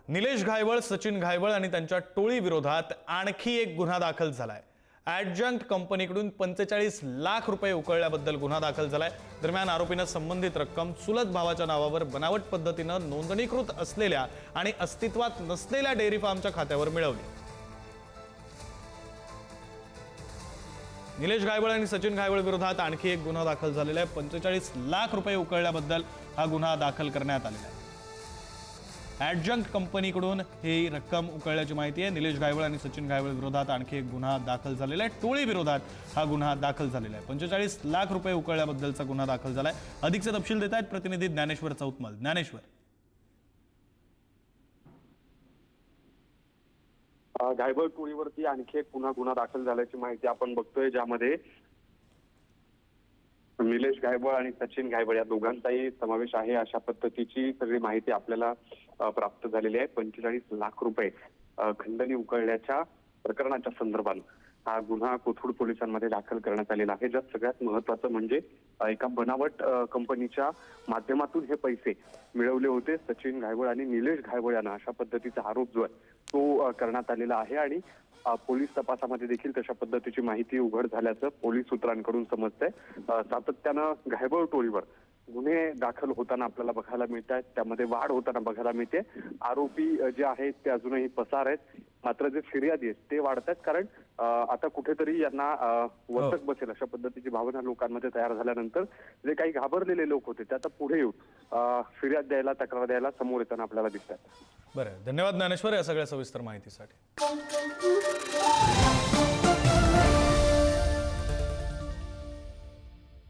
निलेश घायवळ, सचिन घायवळ आणि त्यांच्या टोळी विरोधात आणखी एक गुन्हा दाखल झालाय। ॲडजंक्ट कंपनीकडून 45 लाख रुपये उकळल्याबद्दल गुन्हा दाखल झालाय। दरम्यान आरोपीने संबंधित रक्कम चुलत भावाच्या नावावर बनावट पद्धतीने नोंदणीकृत असलेल्या आणि अस्तित्वात नसलेल्या डेअरी फार्मच्या खात्यावर मिळवली। निलेश घायवळ आणि सचिन घायवळ विरोधात आणखी एक गुन्हा दाखल झालेला आहे। 45 लाख रुपये उकळल्याबद्दल हा गुन्हा दाखल करण्यात आलेला आहे। ॲडजंक्ट कंपनीकडून ही रक्कम उकळल्याची माहिती आहे। निलेश घायवळ आणि सचिन घायवळ विरोधात आणखी एक गुन्हा दाखल झालेला आहे। टोळी विरोधात हा गुन्हा दाखल झालेला आहे। 45 लाख रुपये उकळल्याबद्दलचा गुन्हा दाखल झालाय। अधिकचे तपशील देत आहेत प्रतिनिधी ज्ञानेश्वर चौतमल। ज्ञानेश्वर, घायवळ टोळीवरती आणखी एक गुन्हा दाखल झाल्याची माहिती आपण बघतोय, ज्यामध्ये निलेश घायवळ आणि सचिन घायवळ या दोघांचाही समावेश आहे। अशा पद्धतीची सगळी माहिती आपल्याला प्राप्त झालेली आहे। 45 लाख रुपये खंडणी उकळल्याच्या प्रकरणाच्या संदर्भात हा गुन्हा कोथरूड पोलिसांमध्ये दाखल करण्यात आलेला आहे। ज्यात सगळ्यात महत्त्वाचं म्हणजे एका बनावट कंपनीच्या माध्यमातून हे पैसे मिळवले होते सचिन घायवळ आणि निलेश घायवळ यांना, अशा पद्धतीचा आरोप जो आहे तो करण्यात आलेला आहे। आणि पोलीस तपासामध्ये देखील तशा पद्धतीची माहिती उघड झाल्याचं पोलीस सूत्रांकडून समजतंय। सातत्यानं घायवळ टोळीवर गुन्हे दाखल होताना आपल्याला बघायला मिळत आहेत, त्यामध्ये वाढ होताना बघायला मिळते। आरोपी जे आहेत ते अजूनही पसार आहेत, मात्र जे फिर्यादी आहेत ते वाढत आहेत, कारण आता कुठेतरी यांना वचक बसेल अशा पद्धतीची भावना लोकांमध्ये तयार झाल्यानंतर जे काही घाबरलेले लोक होते ते आता पुढे येऊन फिर्याद द्यायला, तक्रार द्यायला समोर येताना आपल्याला दिसतात। बरं, धन्यवाद ज्ञानेश्वर या सगळ्या सविस्तर माहितीसाठी।